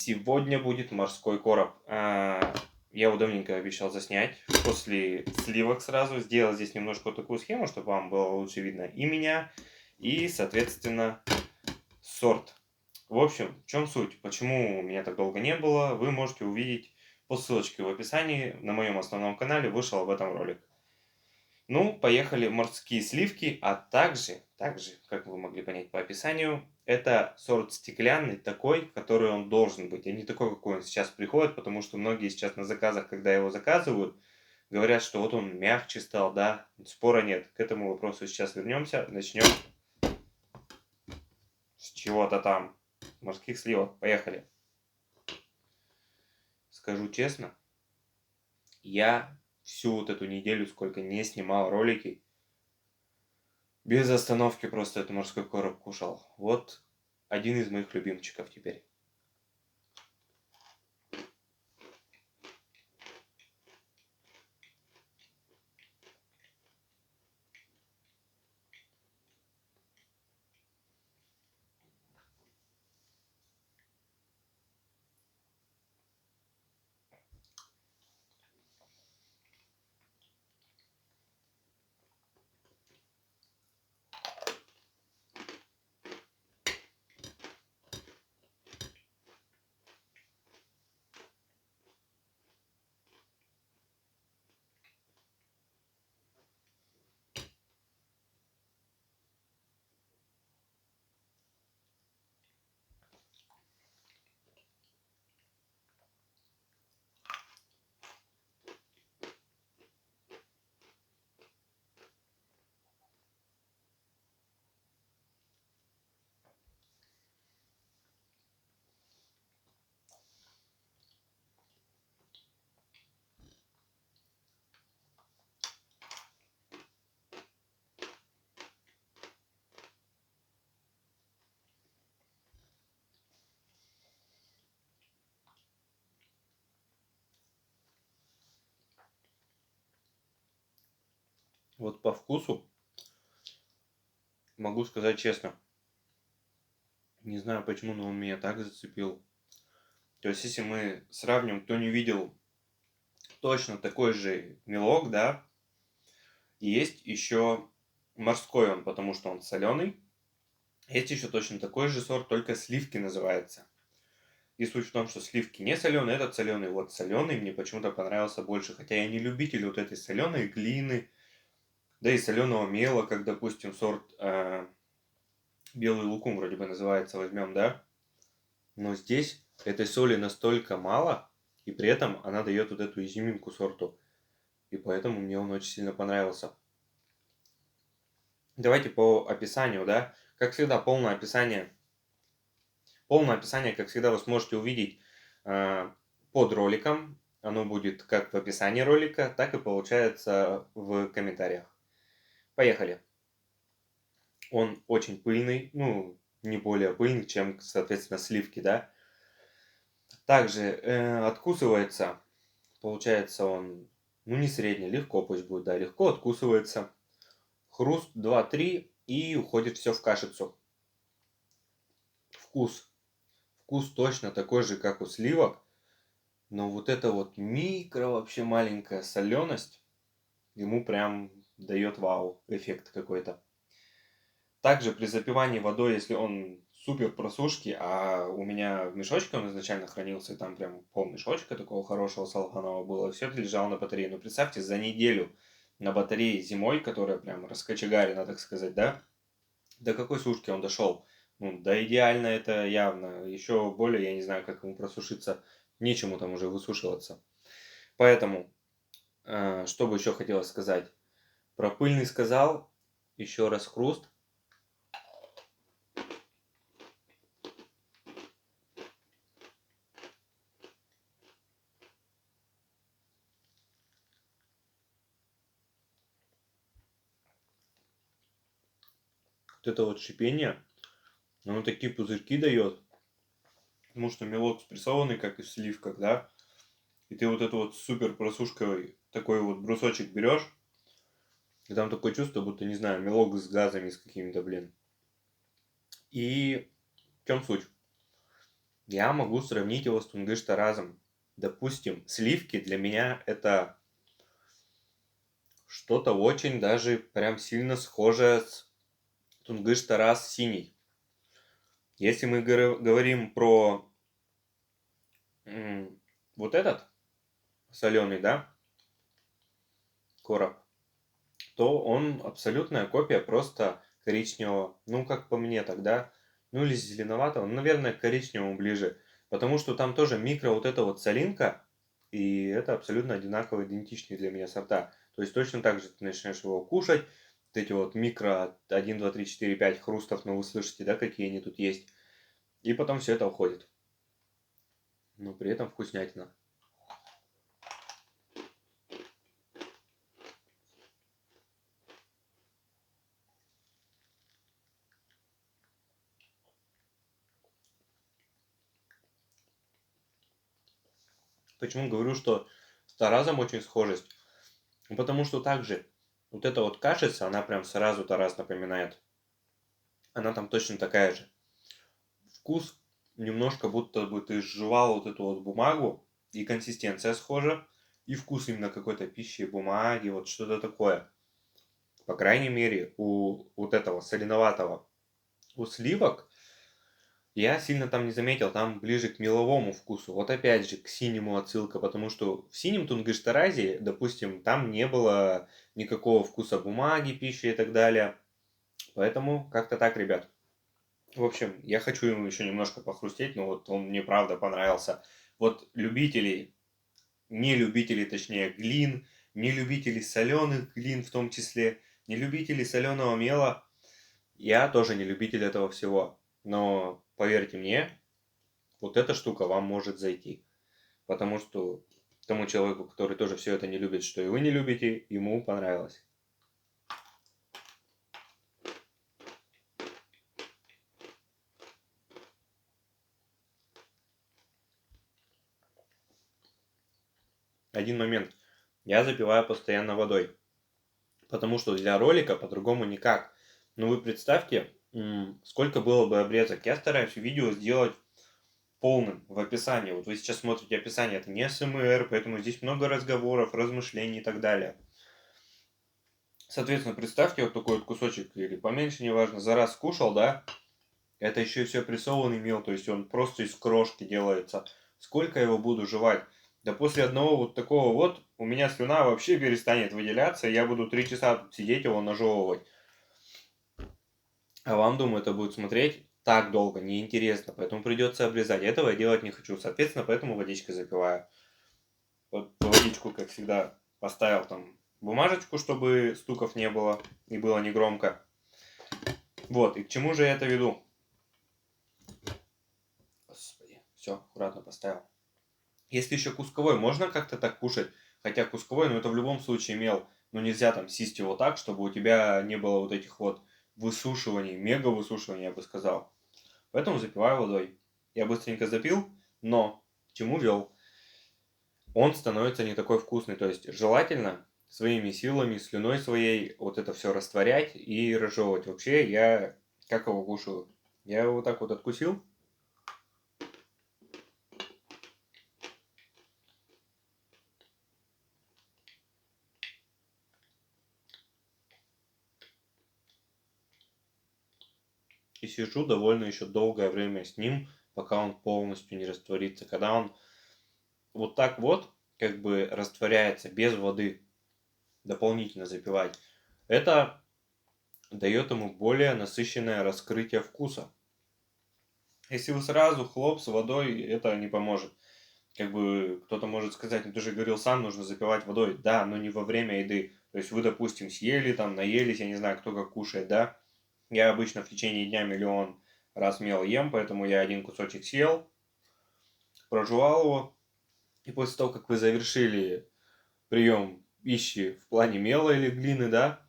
Сегодня будет морской короб. Я его давненько обещал заснять. После сливок сразу сделал здесь немножко вот такую схему, чтобы вам было лучше видно и меня, и, соответственно, сорт. В общем, в чем суть? Почему меня так долго не было, вы можете увидеть по ссылочке в описании. На моем основном канале вышел об этом ролик. Ну, поехали морские сливки, а также, как вы могли понять по описанию, это сорт стеклянный, такой, который он должен быть, а не такой, какой он сейчас приходит, потому что многие сейчас на заказах, когда его заказывают, говорят, что вот он мягче стал, да, спора нет. К этому вопросу сейчас вернемся, начнем с чего-то там, морских сливок, поехали. Скажу честно, я всю вот эту неделю, сколько не снимал ролики, без остановки просто этот морской короб кушал. Вот один из моих любимчиков теперь. Вот по вкусу могу сказать честно. Не знаю почему, но он меня так зацепил. То есть, если мы сравним, кто не видел, точно такой же мелок, да, и есть еще морской он, потому что он соленый. Есть еще точно такой же сорт, только сливки называется. И суть в том, что сливки не соленые, этот соленый. Вот соленый мне почему-то понравился больше, хотя я не любитель вот этой соленой глины, да и соленого мела, как, допустим, сорт белый лукум вроде бы называется, возьмем, да. Но здесь этой соли настолько мало, и при этом она дает вот эту изюминку сорту. И поэтому мне он очень сильно понравился. Давайте по описанию, да. Как всегда, полное описание. Полное описание, как всегда, вы сможете увидеть под роликом. Оно будет как в описании ролика, так и получается в комментариях. Поехали. Он очень пыльный, ну, не более пыльный, чем, соответственно, сливки, да. Также откусывается, получается он, ну, не средний, легко пусть будет, да, легко откусывается. Хруст 2-3 и уходит все в кашицу. Вкус. Вкус точно такой же, как у сливок, но вот эта вот микро вообще маленькая соленость ему прям дает вау, эффект какой-то. Также при запивании водой, если он супер просушки, а у меня в мешочке он изначально хранился, и там прям полмешочка такого хорошего салфанового было, все это лежало на батарее. Но представьте, за неделю на батарее зимой, которая прям раскочегарена, так сказать, да, до какой сушки он дошел? Ну, да идеально это явно. Еще более, я не знаю, как ему просушиться. Нечему там уже высушиваться. Поэтому, что бы еще хотелось сказать? Про пыльный сказал. Еще раз хруст. Вот это вот шипение, оно такие пузырьки дает. Потому что мелок спрессованный, как и в сливках, да. И ты вот эту вот супер просушковый такой вот брусочек берешь. И там такое чувство, будто, не знаю, мелок с газами, с какими-то, блин. И в чем суть? Я могу сравнить его с Тунгыш-Таразом. Допустим, сливки для меня это что-то очень даже прям сильно схожее с Тунгыш-Тараз синий. Если мы говорим про вот этот соленый, да, короб, то он абсолютная копия просто коричневого. Ну, как по мне тогда. Ну, или зеленоватого. Ну, наверное, к коричневому ближе. Потому что там тоже микро вот эта вот солинка. И это абсолютно одинаково идентичные для меня сорта. То есть точно так же ты начинаешь его кушать. Вот эти вот микро 1, 2, 3, 4, 5 хрустов, ну вы слышите, да, какие они тут есть. И потом все это уходит. Но при этом вкуснятина. Почему говорю, что с Таразом очень схожесть? Ну, потому что также вот эта вот кашица, она прям сразу Тарас напоминает. Она там точно такая же. Вкус немножко будто бы ты жевал вот эту вот бумагу, и консистенция схожа, и вкус именно какой-то пищи, бумаги, вот что-то такое. По крайней мере, у вот этого соленоватого, у сливок я сильно там не заметил, там ближе к меловому вкусу. Вот опять же, к синему отсылка, потому что в синем Тунгыш-Таразе, допустим, там не было никакого вкуса бумаги, пищи и так далее. Поэтому как-то так, ребят. В общем, я хочу ему еще немножко похрустеть, но вот он мне правда понравился. Вот любители, не любители, точнее, глин, не любители соленых глин в том числе, не любители соленого мела, я тоже не любитель этого всего. Но поверьте мне, вот эта штука вам может зайти. Потому что тому человеку, который тоже все это не любит, что и вы не любите, ему понравилось. Один момент. Я запиваю постоянно водой. Потому что для ролика по-другому никак. Ну вы представьте, сколько было бы обрезок. Я стараюсь видео сделать полным в описании. Вот вы сейчас смотрите описание, это не СМР, поэтому здесь много разговоров, размышлений и так далее. Соответственно, представьте вот такой вот кусочек, или поменьше, неважно, за раз скушал, да? Это еще и все прессованный мел, то есть он просто из крошки делается. Сколько я его буду жевать? Да после одного вот такого вот у меня слюна вообще перестанет выделяться, и я буду 3 часа тут сидеть его нажевывать. А вам, думаю, это будет смотреть так долго, неинтересно, поэтому придется обрезать. Этого я делать не хочу, соответственно, поэтому водичкой запиваю. Вот водичку, как всегда, поставил там бумажечку, чтобы стуков не было и было не громко. Вот, и к чему же я это веду? Господи, все, аккуратно поставил. Если еще кусковой, можно как-то так кушать? Хотя кусковой, но это в любом случае мел. Но нельзя там сесть его так, чтобы у тебя не было вот этих вот высушиваний, мега высушиваний, я бы сказал. Поэтому запиваю водой. Я быстренько запил, но к чему вел? Он становится не такой вкусный. То есть желательно своими силами, слюной своей вот это все растворять и разжевывать. Вообще я как его кушаю? Я его вот так вот откусил. И сижу довольно еще долгое время с ним, пока он полностью не растворится. Когда он вот так вот как бы растворяется без воды, дополнительно запивать, это дает ему более насыщенное раскрытие вкуса. Если вы сразу хлоп с водой, это не поможет. Как бы кто-то может сказать, ну ты же говорил сам, нужно запивать водой. Да, но не во время еды. То есть вы, допустим, съели там, наелись, я не знаю, кто как кушает, да. Я обычно в течение дня миллион раз мел ем, поэтому я один кусочек съел, прожевал его. И после того, как вы завершили прием пищи в плане мела или глины, да,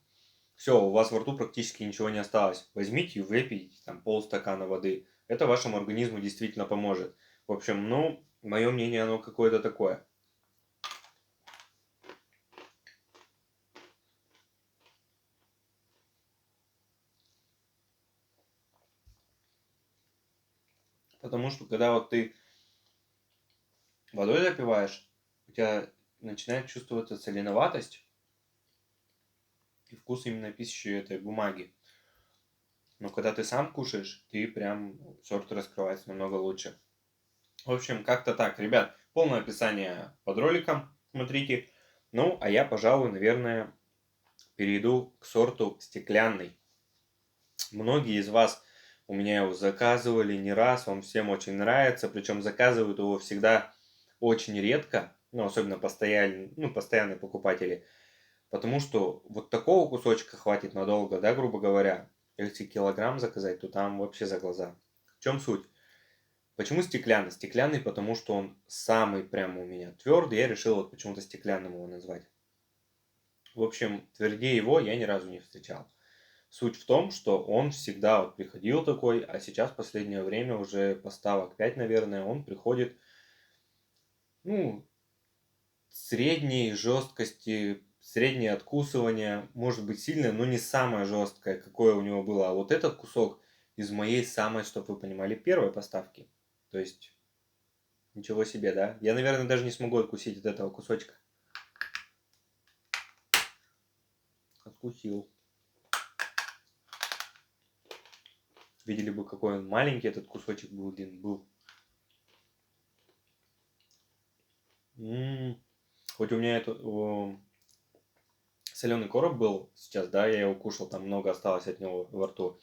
все, у вас во рту практически ничего не осталось. Возьмите и выпейте там полстакана воды. Это вашему организму действительно поможет. В общем, ну, мое мнение, оно какое-то такое. Потому что когда вот ты водой запиваешь, у тебя начинает чувствоваться соленоватость и вкус именно пищи этой бумаги. Но когда ты сам кушаешь, ты прям сорт раскрывается намного лучше. В общем, как-то так, ребят. Полное описание под роликом, смотрите. Ну, а я, пожалуй, наверное, перейду к сорту стеклянный. Многие из вас у меня его заказывали не раз, он всем очень нравится, причем заказывают его всегда очень редко, ну, особенно постоянные покупатели, потому что вот такого кусочка хватит надолго, да, грубо говоря. Если килограмм заказать, то там вообще за глаза. В чем суть? Почему стеклянный? Стеклянный, потому что он самый прямо у меня твердый, я решил вот почему-то стеклянным его назвать. В общем, твердее его я ни разу не встречал. Суть в том, что он всегда вот приходил такой, а сейчас в последнее время уже поставок 5, наверное, он приходит, ну, средней жесткости, среднее откусывание, может быть сильное, но не самое жесткое, какое у него было. А вот этот кусок из моей самой, чтобы вы понимали, первой поставки. То есть, ничего себе, да? Я, наверное, даже не смогу откусить от этого кусочка. Откусил. Видели бы, какой он маленький этот кусочек был, был. Хоть у меня это соленый короб был сейчас, да, я его кушал, там много осталось от него во рту.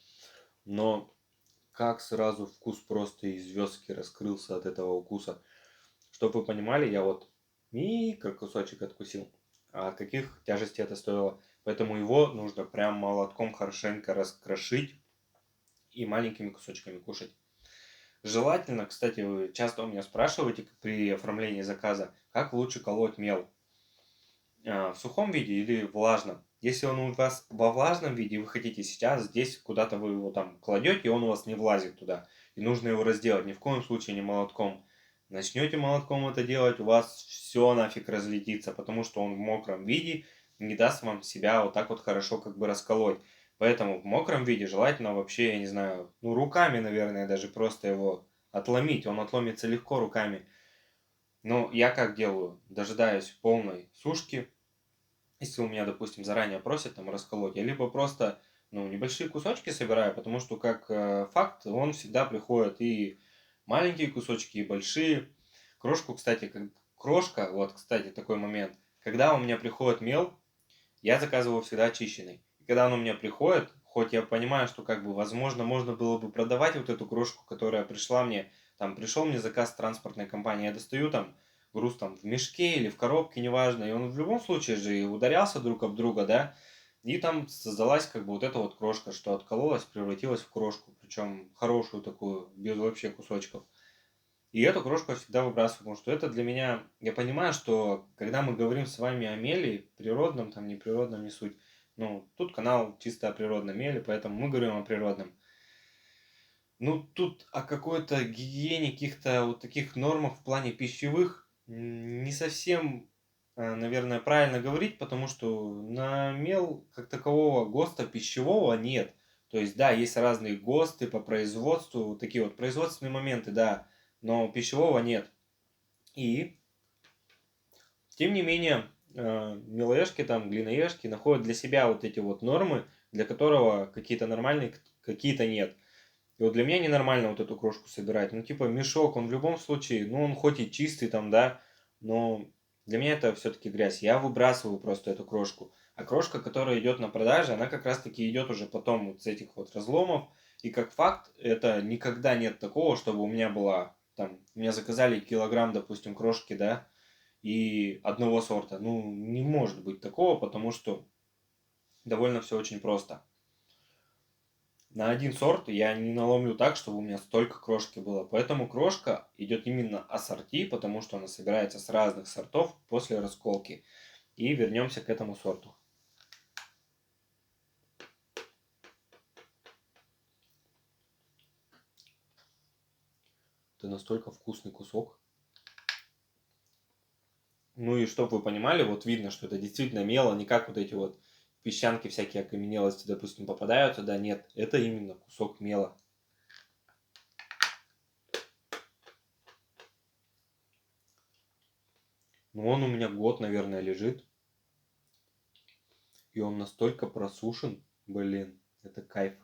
Но как сразу вкус просто из звездки раскрылся от этого укуса. Чтобы вы понимали, я вот микро кусочек откусил. А каких тяжестей это стоило? Поэтому его нужно прям молотком хорошенько раскрошить и маленькими кусочками кушать. Желательно, кстати, вы часто у меня спрашиваете при оформлении заказа, как лучше колоть мел. В сухом виде или влажном. Если он у вас во влажном виде, вы хотите сейчас, здесь куда-то вы его там кладете, и он у вас не влазит туда. И нужно его разделать. Ни в коем случае не молотком. Начнете молотком это делать, у вас все нафиг разлетится, потому что он в мокром виде не даст вам себя вот так вот хорошо как бы расколоть. Поэтому в мокром виде желательно вообще, я не знаю, ну руками, наверное, даже просто его отломить. Он отломится легко руками. Но я как делаю? Дожидаюсь полной сушки. Если у меня, допустим, заранее просят там расколоть, я либо просто небольшие кусочки собираю, потому что как факт, он всегда приходит и маленькие кусочки, и большие. Крошку, кстати, крошка, вот, кстати, такой момент. Когда у меня приходит мел, я заказываю всегда очищенный. И когда он у меня приходит, хоть я понимаю, что как бы возможно можно было бы продавать вот эту крошку, которая пришла мне, там пришел мне заказ транспортной компании, я достаю там груз там в мешке или в коробке, неважно, и он в любом случае же ударялся друг об друга, да, и там создалась как бы вот эта вот крошка, что откололась, превратилась в крошку, причем хорошую такую, без вообще кусочков. И эту крошку я всегда выбрасываю, потому что это для меня... Я понимаю, что когда мы говорим с вами о меле, природном, там, неприродном, не суть, тут канал чисто о природном меле, поэтому мы говорим о природном. Тут о какой-то гигиене, каких-то вот таких нормах в плане пищевых не совсем, наверное, правильно говорить, потому что на мел как такового ГОСТа пищевого нет. То есть, да, есть разные ГОСТы по производству, вот такие вот производственные моменты, да, но пищевого нет. И, тем не менее, мелоежки, там, глиноежки находят для себя вот эти вот нормы, для которого какие-то нормальные, какие-то нет. И вот для меня ненормально вот эту крошку собирать. Ну, типа, мешок, он в любом случае, он хоть и чистый там, да, но для меня это все-таки грязь. Я выбрасываю просто эту крошку. А крошка, которая идет на продаже, она как раз-таки идет уже потом вот с этих вот разломов. И как факт, это никогда нет такого, чтобы у меня была, там, меня заказали килограмм, допустим, крошки, да, и одного сорта. Не может быть такого, потому что довольно все очень просто. На один сорт я не наломлю так, чтобы у меня столько крошки было. Поэтому крошка идет именно ассорти, потому что она собирается с разных сортов после расколки. И вернемся к этому сорту. Это настолько вкусный кусок. И чтобы вы понимали, вот видно, что это действительно мело, не как вот эти вот песчанки всякие окаменелости, допустим, попадаются. Да нет, это именно кусок мела. Ну, он у меня год, наверное, лежит. И он настолько просушен. Блин, это кайф.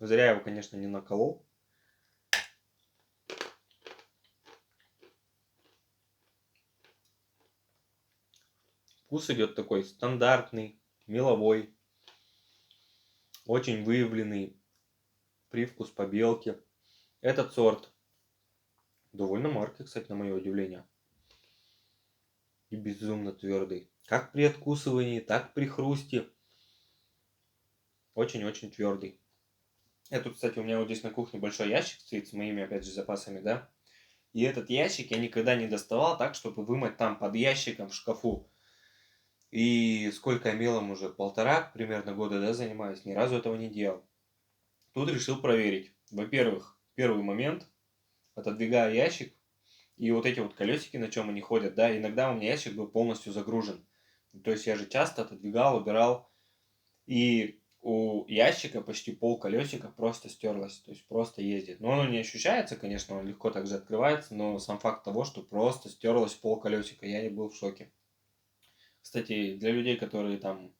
Зря его, конечно, не наколол. Вкус идет такой стандартный, меловой. Очень выявленный привкус побелки. Этот сорт довольно маркий, кстати, на мое удивление. И безумно твердый. Как при откусывании, так при хрусте. Очень-очень твердый. Это, кстати, у меня вот здесь на кухне большой ящик стоит с моими, опять же, запасами, да. И этот ящик я никогда не доставал так, чтобы вымыть там под ящиком в шкафу. И сколько я мелом уже, 1,5 примерно года, да, занимаюсь, ни разу этого не делал. Тут решил проверить. Во-первых, первый момент, отодвигаю ящик, и вот эти вот колесики, на чем они ходят, да, иногда у меня ящик был полностью загружен. То есть я же часто отодвигал, убирал, и у ящика почти пол колесика просто стерлось, то есть просто ездит. Но оно не ощущается, конечно, он легко также открывается, но сам факт того, что просто стерлось пол колесика, я и был в шоке. Кстати, для людей, которые там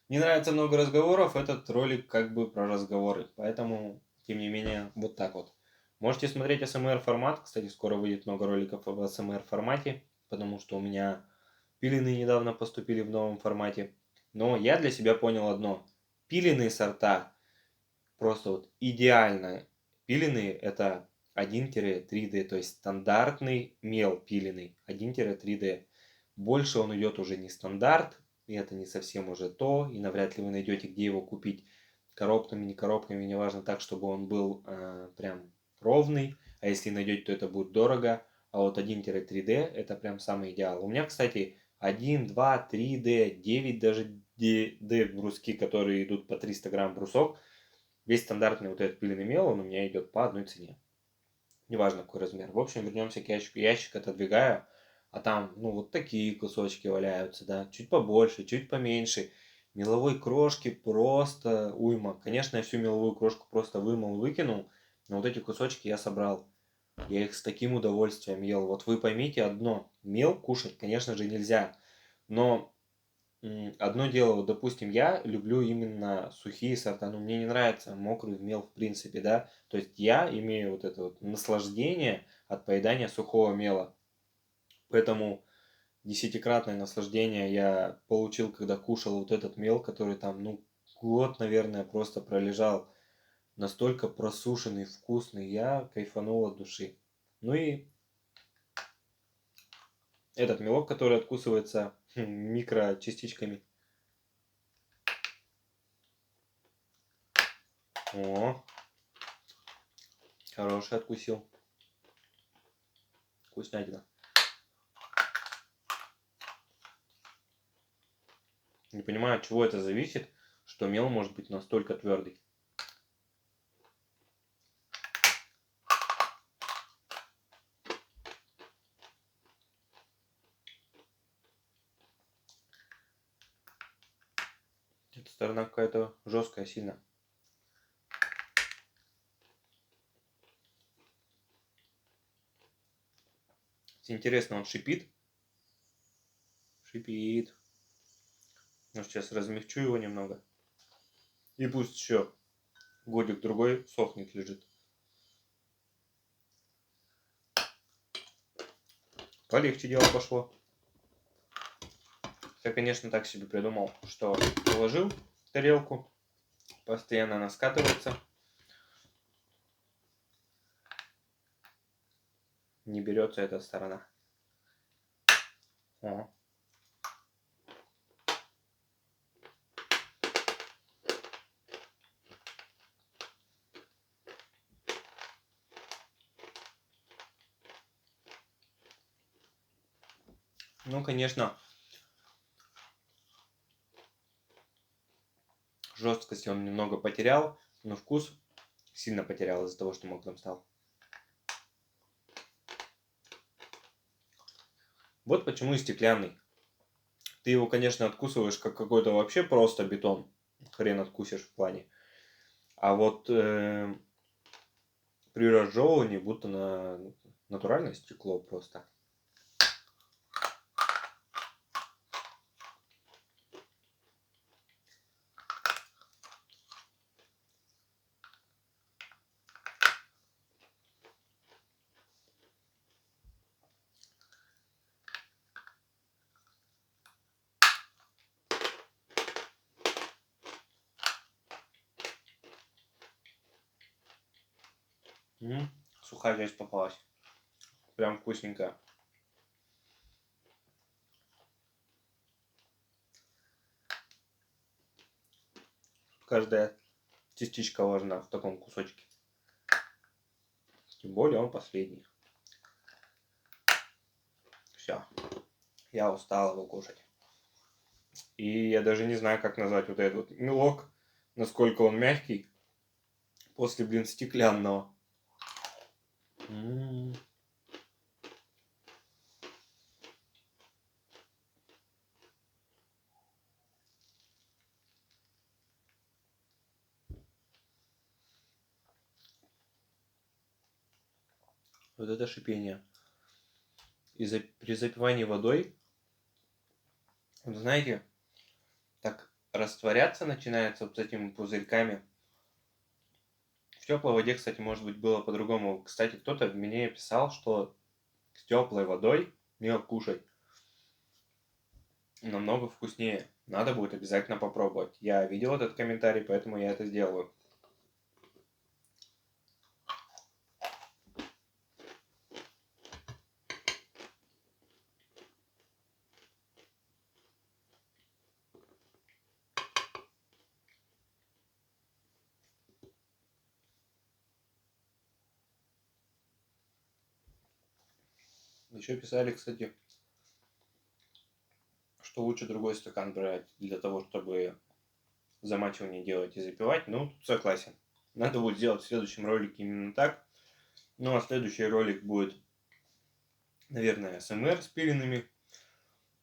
не нравится много разговоров, этот ролик как бы про разговоры, поэтому, тем не менее, вот так вот. Можете смотреть СМР формат, кстати, скоро выйдет много роликов в СМР формате, потому что у меня пилены недавно поступили в новом формате. Но я для себя понял одно. Пиленые сорта просто вот идеально. Пиленые это 1-3D, то есть стандартный мел пиленый 1-3D. Больше он идет уже не стандарт, и это не совсем уже то, и навряд ли вы найдете, где его купить коробками, не коробками, неважно, так, чтобы он был прям ровный, а если найдете, то это будет дорого, а вот 1-3D это прям самый идеал. У меня, кстати, 1, 2, 3D, 9 даже D бруски, которые идут по 300 грамм брусок, весь стандартный вот этот пиленый мел, он у меня идет по одной цене. Неважно какой размер. В общем, вернемся к ящику. Ящик отодвигаю, а там, ну, вот такие кусочки валяются, да, чуть побольше, чуть поменьше. Меловой крошки просто уйма. Конечно, я всю меловую крошку просто вымыл, выкинул, но вот эти кусочки я собрал. Я их с таким удовольствием ел. Вот вы поймите одно. Мел кушать, конечно же, нельзя. Но одно дело, вот, допустим, я люблю именно сухие сорта, но мне не нравится мокрый мел в принципе, да. То есть я имею вот это вот наслаждение от поедания сухого мела. Поэтому десятикратное наслаждение я получил, когда кушал вот этот мел, который там, ну, год, наверное, просто пролежал. Настолько просушенный, вкусный. Я кайфанул от души. Ну и этот мелок, который откусывается микрочастичками. О, хороший откусил. Вкуснятина. Не понимаю, от чего это зависит, что мел может быть настолько твердый. Эта сторона какая-то жесткая сильно. Интересно, он шипит? Шипит. Ну, сейчас размягчу его немного. И пусть еще годик-другой сохнет, лежит. Полегче дело пошло. Я, конечно, так себе придумал, что положил в тарелку, постоянно она скатывается. Не берется эта сторона. О. Ну, конечно, жесткости он немного потерял, но вкус сильно потерял из-за того, что мокрым стал. Вот почему и стеклянный. Ты его, конечно, откусываешь как какой-то вообще просто бетон. Хрен откусишь в плане. А вот при разжевывании будто на натуральное стекло просто. Сухая часть попалась. Прям вкусненькая. Каждая частичка важна в таком кусочке. Тем более он последний. Все. Я устал его кушать. И я даже не знаю, как назвать вот этот мелок. Насколько он мягкий. После, блин, стеклянного. Вот это шипение. При запивании водой, вы знаете, так растворяться начинается вот с этими пузырьками. В теплой воде, кстати, может быть, было по-другому. Кстати, кто-то мне писал, что с теплой водой мелок кушать намного вкуснее. Надо будет обязательно попробовать. Я видел этот комментарий, поэтому я это сделаю. Еще писали, кстати, что лучше другой стакан брать для того, чтобы замачивание делать и запивать. Ну, тут согласен. Надо будет сделать в следующем ролике именно так. Ну, а следующий ролик будет, наверное, СМР с пиленными.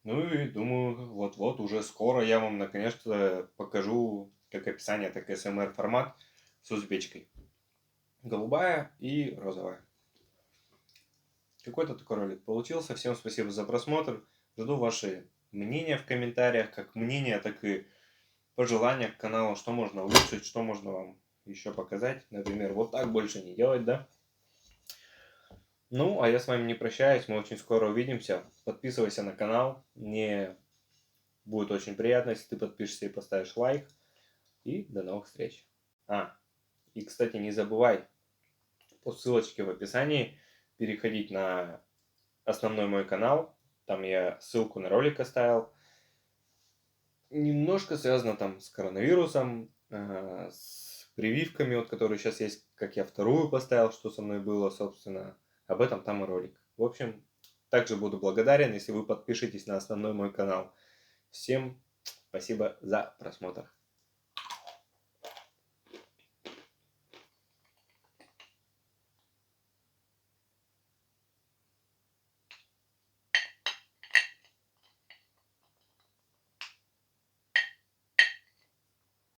Ну и думаю, вот-вот уже скоро я вам наконец-то покажу как описание, так и СМР формат с узбечкой. Голубая и розовая. Какой-то такой ролик получился. Всем спасибо за просмотр. Жду ваши мнения в комментариях. Как мнения, так и пожелания к каналу. Что можно улучшить, что можно вам еще показать. Например, вот так больше не делать, да? Ну, а я с вами не прощаюсь. Мы очень скоро увидимся. Подписывайся на канал. Мне будет очень приятно, если ты подпишешься и поставишь лайк. И до новых встреч. И, кстати, не забывай по ссылочке в описании переходить на основной мой канал. Там я ссылку на ролик оставил. Немножко связано там с коронавирусом, с прививками, вот, которые сейчас есть, как я вторую поставил, что со мной было, собственно. Об этом там и ролик. В общем, также буду благодарен, если вы подпишитесь на основной мой канал. Всем спасибо за просмотр.